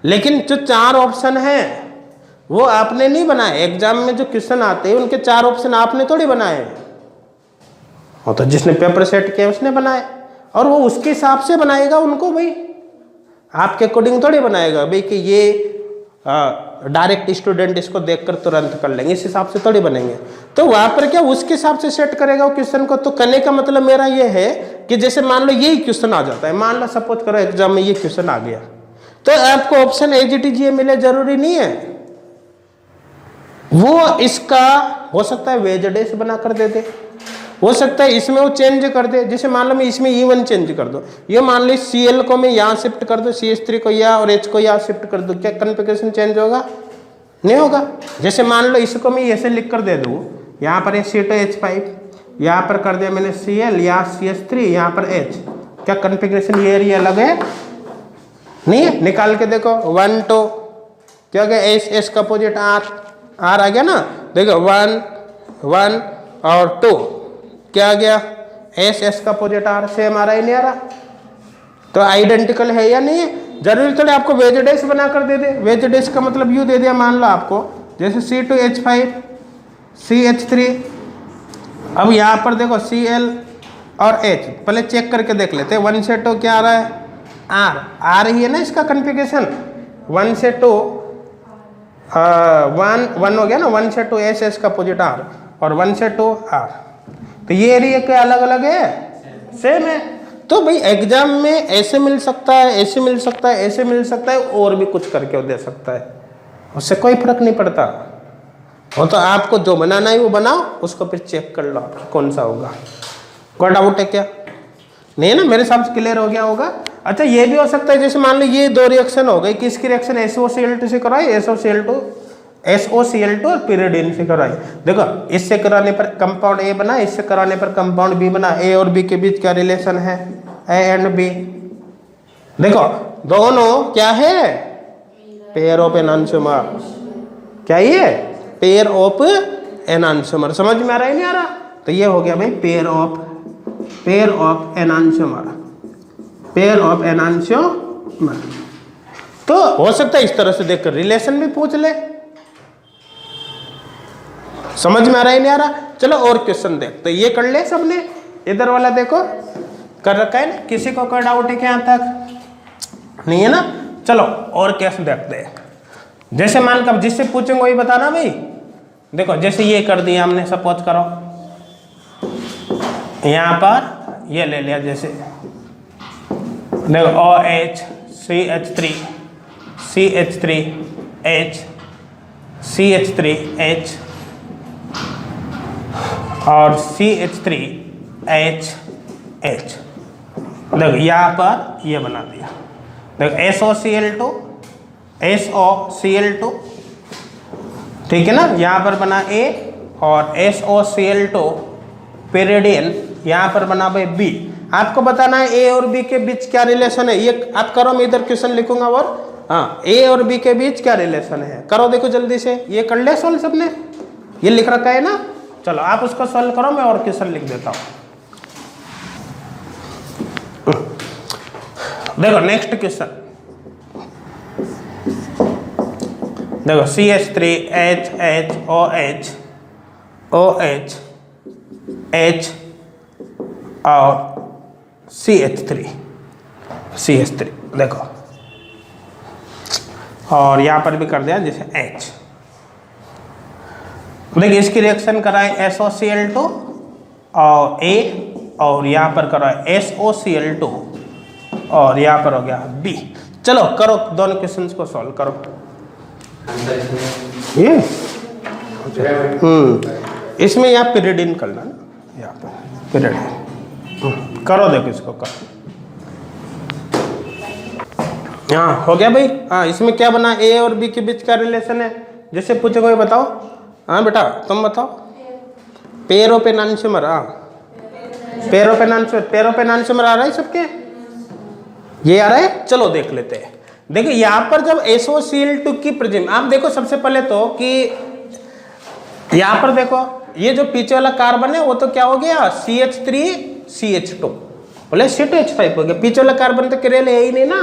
Speaker 1: लेकिन जो 4 ऑप्शन है वो आपने नहीं बनाए। एग्जाम में जो क्वेश्चन आते हैं उनके 4 ऑप्शन आपने थोड़ी बनाए, वो तो जिसने पेपर सेट किया उसने बनाए, और वो उसके हिसाब से बनाएगा उनको, भाई आपके अकॉर्डिंग थोड़ी बनाएगा भाई कि ये डायरेक्ट स्टूडेंट इसको देखकर तुरंत कर लेंगे, इस हिसाब से थोड़ी बनेंगे। तो वहां पर क्या उसके हिसाब से सेट करेगा वो क्वेश्चन को। तो करने का मतलब मेरा ये है कि जैसे मान लो यही क्वेश्चन आ जाता है, मान लो सपोज करो एग्जाम में ये क्वेश्चन आ गया, तो आपको ऑप्शन AGTGA मिले जरूरी नहीं है। वो इसका हो सकता है वेज डेस बना कर दे दे, हो सकता है इसमें वो चेंज कर दे। जैसे मान लो मैं इसमें E1 चेंज कर दो, ये मान लो Cl को मैं यहाँ शिफ्ट कर दो, CH3 को यहाँ और H को यहाँ शिफ्ट कर दो, क्या कॉन्फ़िगरेशन चेंज होगा? नहीं होगा। जैसे मान लो इसको मैं ऐसे लिख कर दे दूँ, यहाँ पर C2H5, यहाँ पर कर दिया मैंने Cl, यहाँ CH3, यहाँ पर H, क्या कॉन्फ़िगरेशन ये एरिया अलग है? नहीं है। निकाल के देखो 1 2 क्या हो गया, S का अपोजिट R आ गया ना। देखो 1 1 और 2 क्या आ गया, S का अपोजिट R, सेम आ रहा है नहीं आ रहा? तो आइडेंटिकल है या नहीं है? जरूरी थोड़ी आपको वेज डेस बना कर दे दे। वेज डेस का मतलब यूँ दे दिया, मान लो आपको जैसे C2H5 CH3, अब यहाँ पर देखो Cl और H, पहले चेक करके देख लेते हैं। 1 से 2 क्या आ रहा है, R आ रही है ना इसका कॉन्फ़िगरेशन। 1 से 2 1 हो गया ना, 1 से 2 S का अपोजिट R और 1 से 2 R। तो ये एरिया क्या अलग अलग है, सेम है। तो भाई एग्जाम में ऐसे मिल सकता है, ऐसे मिल सकता है, ऐसे मिल सकता है, और भी कुछ करके दे सकता है, उससे कोई फर्क नहीं पड़ता। वो तो आपको जो बनाना है वो बनाओ, उसको फिर चेक कर लो कौन सा होगा। कोई डाउट है क्या? नहीं है ना, मेरे हिसाब से क्लियर हो गया होगा। अच्छा ये भी हो सकता है, जैसे मान लो ये 2 रिएक्शन हो गई, किसकी रिएक्शन SOCl2 से कराई, SOCl2 और पिरियडिन से कराई। देखो इससे कराने पर कंपाउंड A बना, इससे कराने पर कंपाउंड B बना। A और B के बीच क्या रिलेशन है, A एंड B। देखो दोनों क्या है, पेयर ऑफ एनांसोमर। क्या ये, पेयर ऑफ एनांसोमर। समझ में आ रहा है नहीं आ रहा? तो ये हो गया भाई पेयर ऑफ एनांसोमर। तो हो सकता है इस तरह से देखकर रिलेशन भी पूछ ले। समझ में आ रहा है नहीं आ रहा? चलो और क्वेश्चन देखते। तो ये कर ले सबने, इधर वाला देखो कर रखा है ना, किसी को कोई डाउट है क्या यहाँ तक? नहीं है ना। चलो और क्वेश्चन देखते हैं। जैसे मान कर जिससे पूछेंगे वही बताना भाई। देखो जैसे ये कर दिया हमने, सपोज करो यहाँ पर ये ले लिया, जैसे देखो OH CH3 CH3H CH3H और CH3HH। देखो यहाँ पर ये बना दिया। देखो SOCl2 ठीक है ना, यहाँ पर बना A और SOCl2 पिरियडिन यहाँ पर बना भाई B। आपको बताना है A और B के बीच क्या रिलेशन है। ये आप करो, मैं इधर क्वेश्चन लिखूंगा और हाँ A और B के बीच क्या रिलेशन है करो। देखो जल्दी से ये कर ले सोल्व सबने, ये लिख रखा है ना। चलो आप उसको सॉल्व करो, मैं और क्वेश्चन लिख देता हूँ। देखो नेक्स्ट क्वेश्चन, देखो CH3HHOH OH H और CH3 देखो, और यहाँ पर भी कर दिया जैसे H। देखिए इसकी रिएक्शन कराए SOCl2 और A, और यहाँ पर कराए SOCl2 और यहाँ पर हो गया B। चलो करो दोनों क्वेश्चंस को सॉल्व करो। ये इसमें यहाँ पिरिडिन करना ना, यहाँ पर पिरिडिन करो, देखो इसको करो। हाँ हो गया भाई। हाँ इसमें क्या बना, ए और बी के बीच का रिलेशन है। जैसे पूछे कोई बताओ, हाँ बेटा तुम बताओ। पेरो पे नानसिमर, हाँ पेरो पे नानसिमर आ रहा है सबके, ये आ रहा है। चलो देख लेते हैं। देखिए यहाँ पर जब SOCl2 की प्रेजेंस, आप देखो सबसे पहले तो कि यहाँ पर देखो ये जो पीछे वाला कार्बन है वो तो क्या हो गया, CH3CH2 बोले C2H5 हो गया। पीछे वाला कार्बन तो किरेल है ही नहीं ना,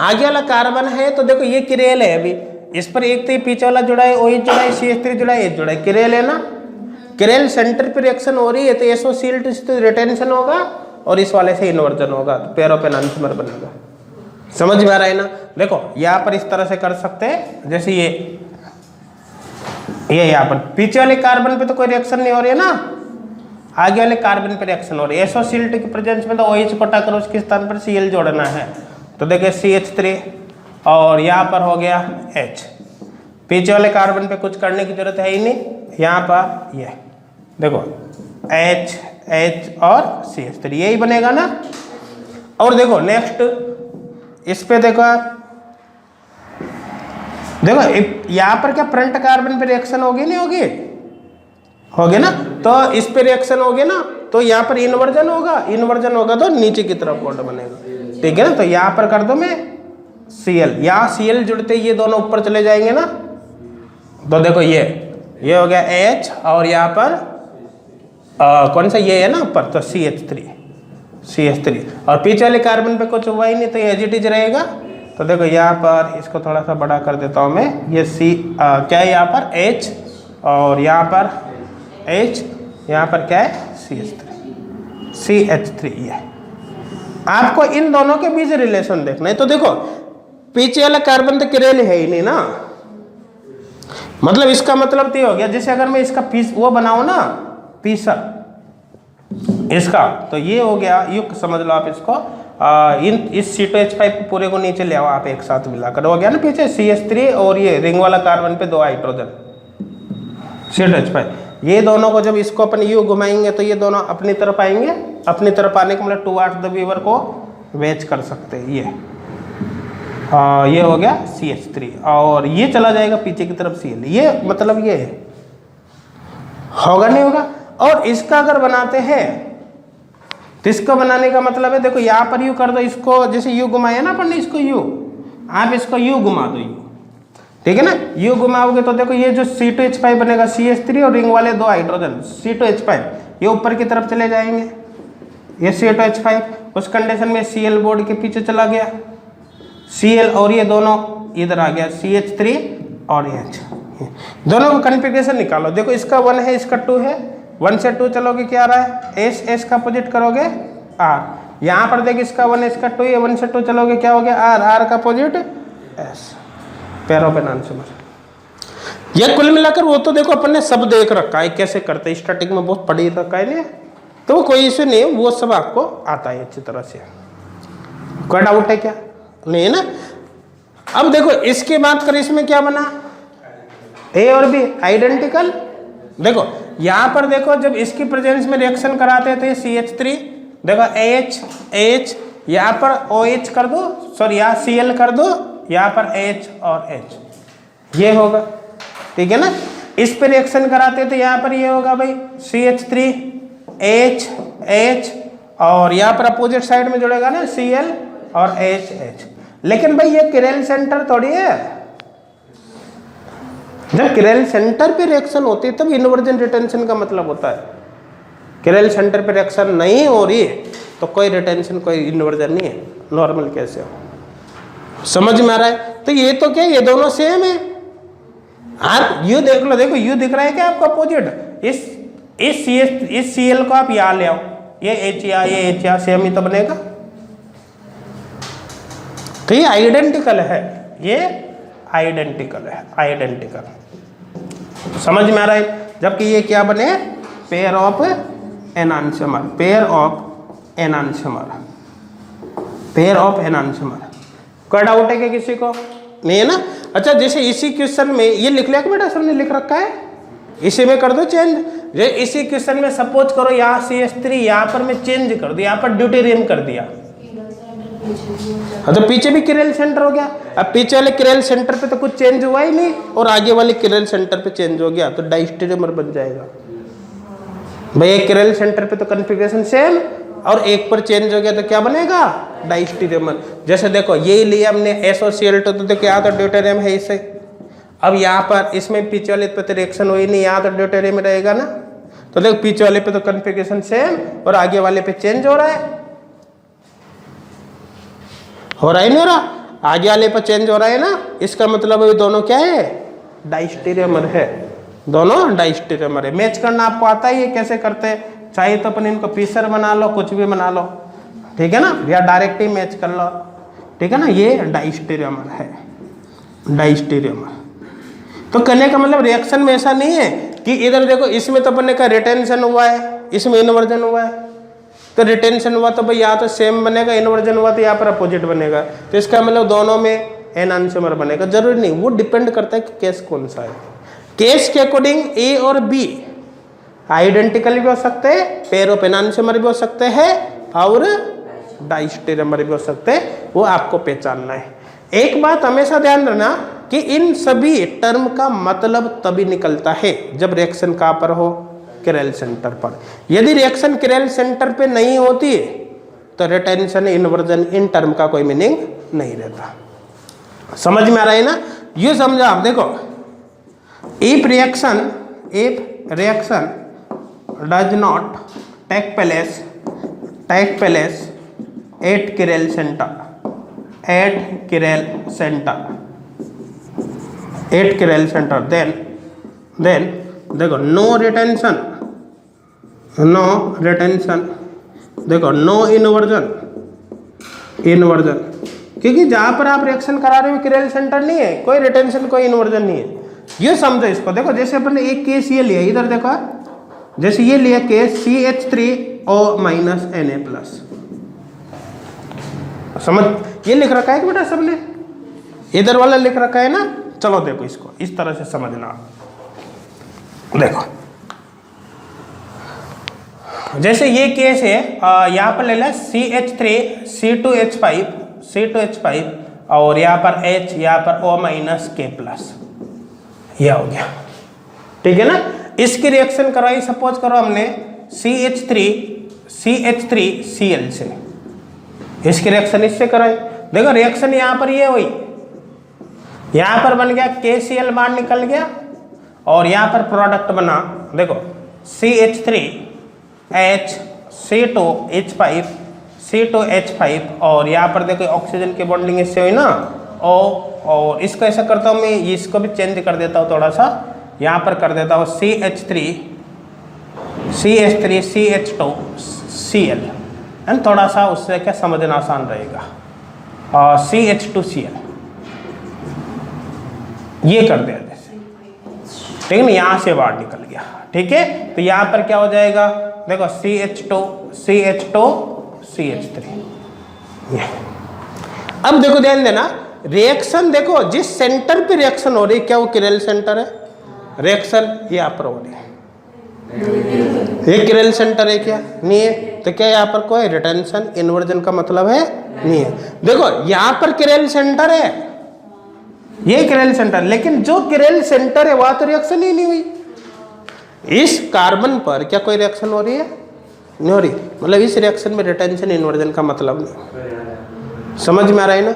Speaker 1: आगे वाला कार्बन है। तो देखो ये किरेल है, अभी इस पर एक तो पीछे वाला जुड़ा है, OH जुड़ा है, CH3 जुड़ा है, H जुड़ा है, किरेल है ना। किरेल सेंटर पे रिएक्शन हो रही है तो SOCl2 से तो रिटेंशन होगा और इस वाले से इन्वर्जन होगा, तो पेरोपेनांथिमर बनेगा। समझ में आ रहा है ना। देखो यहाँ पर इस तरह से कर सकते हैं, जैसे ये यहाँ पर पीछे वाले कार्बन पे तो कोई रिएक्शन नहीं हो रही है ना, आगे वाले कार्बन पे रिएक्शन हो रही है। SOCl2 की प्रेजेंस में तो OH को हटाकर उसके स्थान पर Cl जोड़ना है। तो देखिए CH3 और यहाँ पर हो गया H। पीछे वाले कार्बन पे कुछ करने की जरूरत है ही नहीं, यहाँ पर ये देखो H और CH3 यही बनेगा ना। और देखो नेक्स्ट इस पे देखो आप, देखो यहाँ पर क्या फ्रंट कार्बन पे रिएक्शन होगी नहीं होगी, होगी ना। तो इस पे रिएक्शन होगी ना, तो यहाँ पर इन्वर्जन होगा तो नीचे की तरफ बॉन्ड बनेगा, ठीक है ना। तो यहाँ पर कर दो मैं Cl, यहाँ Cl जुड़ते ये दोनों ऊपर चले जाएंगे ना। तो देखो ये हो गया H और यहाँ पर कौन सा ये है ना ऊपर, तो CH3 और पीछे वाले कार्बन पे कुछ हुआ ही नहीं तो ये एज इट इज रहेगा। तो देखो यहाँ पर इसको थोड़ा सा बड़ा कर देता हूँ मैं, ये क्या है यहाँ पर H और यहाँ पर H, यहाँ पर क्या है CH3 ये। आपको इन दोनों के बीच रिलेशन देखना है। तो देखो पीछे वाला कार्बन तो किरेल है ही नहीं ना, मतलब इसका मतलब तो हो गया, जैसे अगर मैं इसका पीस वो बनाऊं ना, पीसर इसका, तो ये हो गया युक्त, समझ लो आप इसको। इस C2H5 पूरे को नीचे ले आओ आप एक साथ मिलाकर, हो गया ना पीछे CH3 और ये रिंग वाला कार्बन पे 2 हाइड्रोजन C2H5। ये दोनों को जब इसको अपन यू घुमाएंगे तो ये दोनों अपनी तरफ आएंगे, अपनी तरफ आने का मतलब टुवर्ड्स द वीवर को वेज कर सकते हैं। ये हो गया CH3 और ये चला जाएगा पीछे की तरफ Cl, ये मतलब ये है, होगा नहीं होगा। और इसका अगर बनाते हैं तो इसको बनाने का मतलब है, देखो यहाँ पर यू कर दो इसको, जैसे यू घुमाया ना अपन ने इसको यू, आप इसको यू घुमा दो यू, ठीक है ना। यू घुमाओगे तो देखो ये जो C2H5 बनेगा, CH3 और रिंग वाले 2 हाइड्रोजन C2H5 ये ऊपर की तरफ चले जाएंगे। ये C2H5 उस कंडीशन में Cl बोर्ड के पीछे चला गया, Cl और ये दोनों इधर आ गया CH3 और H। दोनों का कॉन्फ़िगरेशन निकालो। देखो इसका 1 है, इसका 2 है, 1 से 2 चलोगे क्या आ रहा है S का अपोजिट करोगे R। यहाँ पर देखिए इसका 1 है, इसका 2 है, 1 से 2 चलोगे क्या हो गया R का अपोजिट S, पेरोपेनांथिमर। ये कुल मिलाकर वो तो देखो अपन ने सब देख रखा है कैसे करते, स्टैटिक में बहुत पढ़ी रखा है नहीं, तो वो कोई इश्यू नहीं है, वो सब आपको आता है अच्छी तरह से। कोई डाउट है क्या, नहीं है ना। अब देखो इसकी बात करें, इसमें क्या बना A और B आइडेंटिकल। देखो यहाँ पर देखो जब इसकी प्रेजेंस में रिएक्शन कराते थे CH3, देखो H यहाँ पर OH कर दो, सॉरी यहाँ Cl कर दो, यहाँ पर H और H ये होगा, ठीक है ना। इस पे रिएक्शन कराते तो यहाँ पर ये होगा भाई CH3 H और यहाँ पर अपोजिट साइड में जुड़ेगा ना Cl और H। लेकिन भाई ये किरेल सेंटर थोड़ी है, जब किरेल सेंटर पे रिएक्शन होती है तब इन्वर्जन रिटेंशन का मतलब होता है। किरेल सेंटर पे रिएक्शन नहीं हो रही है तो कोई रिटेंशन कोई इन्वर्जन नहीं है, नॉर्मल कैसे हो। समझ में आ रहा है? तो ये तो क्या, ये दोनों सेम है। आप यू देख लो, देखो यू दिख रहा है क्या आपको अपोजिट, इस Cl को आप यहाँ ले आओ, ये H यहाँ सेम ही तो बनेगा। तो ये आइडेंटिकल है, ये आइडेंटिकल है, आइडेंटिकल। समझ में आ रहा है? जबकि ये क्या बने, pair of enantiomer, pair of enantiomer, pair of enantiomer. कोई डाउट है क्या किसी को? नहीं है ना? अच्छा, जैसे इसी क्वेश्चन में ये लिख लिया बेटा, सबने लिख रखा है, इसी में कर दो चेंज। जे इसी क्वेश्चन में सपोज करो यहाँ CH3 यहाँ पर मैं चेंज कर दिया, यहाँ पर ड्यूटेरियम कर दिया, हाँ तो पीछे भी किरेल सेंटर हो गया। अब पीछे वाले किरेल सेंटर पे तो कुछ चेंज हुआ ही नहीं और आगे वाले किरेल सेंटर पे चेंज हो गया, तो डाइस्टेरियोमर बन जाएगा। भाई एक किरेल सेंटर पे तो कॉन्फ़िगरेशन सेम और एक पर चेंज हो गया तो क्या बनेगा, डाइस्टेरियोमर। जैसे देखो ये लिया हमने SOCl2 तो क्या था, ड्यूटेरियम है इसे। अब यहाँ पर इसमें पीछे वाले पे तो रिएक्शन हुई नहीं, यहाँ तो ड्यूटेरियम रहेगा ना। तो देखो पीछे वाले पे तो कॉन्फ़िगरेशन सेम और आगे वाले पे चेंज हो रहा है, हो रहा है नहीं हो रहा, आगे वाले पर चेंज हो रहा है ना। इसका मतलब ये दोनों क्या है, डाइस्टेरियोमर है, दोनों डाइस्टेरियोमर है। मैच करना आपको आता ही है, कैसे करते हैं, चाहे तो अपन इनको पीसर बना लो, कुछ भी बना लो, ठीक है ना, या डायरेक्ट ही मैच कर लो, ठीक है ना। ये डाइस्टेरियोमर है, डाइस्टेरियोमर। तो कहने का मतलब रिएक्शन में ऐसा नहीं है कि इधर देखो इसमें तो अपन का रिटेंशन हुआ है, इसमें इन्वर्जन हुआ है, तो रिटेंशन हुआ तो भाई यहाँ तो सेम बनेगा, इन्वर्जन हुआ तो यहाँ पर अपोजिट बनेगा। तो इसका मतलब दोनों में एनांशियोमर बनेगा, जरूरी नहीं, वो डिपेंड करता है कि केस कौन सा है। केस के अकॉर्डिंग A और B आइडेंटिकल भी हो सकते हैं, पेयर ऑफ एनांशियोमर भी हो सकते हैं और डाइस्टेरियोमर भी हो सकते हैं, वो आपको पहचानना है। एक बात हमेशा ध्यान रखना कि इन सभी टर्म का मतलब तभी निकलता है जब रिएक्शन कहाँ पर हो, किरेल सेंटर पर। यदि रिएक्शन किरेल सेंटर पे नहीं होती है तो रिटेंशन इन्वर्जन इन टर्म का कोई मीनिंग नहीं रहता। समझ में आ रहा है ना? ये समझा आप। देखो if reaction does not take place at chiral centre, then देखो नो रिटेंशन, देखो नो इन्वर्जन, क्योंकि जहां पर आप रिएक्शन करा रहे हो किरेल सेंटर नहीं है, कोई रिटेंशन कोई इन्वर्जन नहीं है। ये समझो इसको। देखो जैसे अपन ने एक केस ये लिया, इधर देखो, जैसे ये लिया केस CH3O- Na+, समझ, ये लिख रखा है कि बेटा सबने, इधर वाला लिख रखा है ना। चलो देखो इसको इस तरह से समझना। देखो जैसे ये केस है, यहाँ पर ले ला CH3 C2H5 और यहाँ पर H, यहाँ पर O- K+, यह हो गया, ठीक है ना। इसकी रिएक्शन करवाई, सपोज करो हमने CH3Cl से, इसकी रिएक्शन इससे कराई। देखो रिएक्शन यहाँ पर ये हुई, यहाँ पर बन गया KCl बाहर निकल गया और यहाँ पर प्रोडक्ट बना, देखो C3H, C2H5 और यहाँ पर देखो ऑक्सीजन की बॉन्डिंग इससे हुई ना O, और इसको ऐसा करता हूँ मैं, इसको भी चेंज कर देता हूँ थोड़ा सा, यहाँ पर कर देता हूँ CH3CH2Cl, एंड थोड़ा सा उससे क्या समझना आसान रहेगा, CH2Cl ये कर दिया जैसे, ठीक है ना, यहाँ से बाहर निकल गया, ठीक है। तो यहाँ पर क्या हो जाएगा, देखो CH2CH3 ये। अब देखो ध्यान देना, रिएक्शन देखो जिस सेंटर पे रिएक्शन हो रही है, क्या वो किरेल सेंटर है? रिएक्शन यहाँ पर हो रही है, ये किरेल सेंटर है क्या? नहीं है। तो क्या यहाँ पर कोई रिटेंशन इन्वर्जन का मतलब है? नहीं है। देखो यहाँ पर किरेल सेंटर है, ये किरेल सेंटर, लेकिन जो किरेल सेंटर है वहां तो रिएक्शन ही नहीं हुई। इस कार्बन पर क्या कोई रिएक्शन हो रही है? नहीं हो रही, मतलब इस रिएक्शन में रिटेंशन इन्वर्जन का मतलब नहीं। समझ में आ रहा है ना?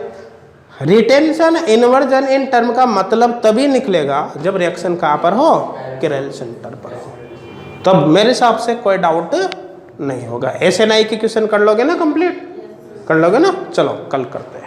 Speaker 1: रिटेंशन इन्वर्जन इन टर्म का मतलब तभी निकलेगा जब रिएक्शन कहाँ पर हो, किरेल सेंटर पर हो, तब मेरे हिसाब से कोई डाउट नहीं होगा। SNI की क्वेश्चन कर लोगे ना, कंप्लीट कर लोगे ना। चलो कल करते हैं।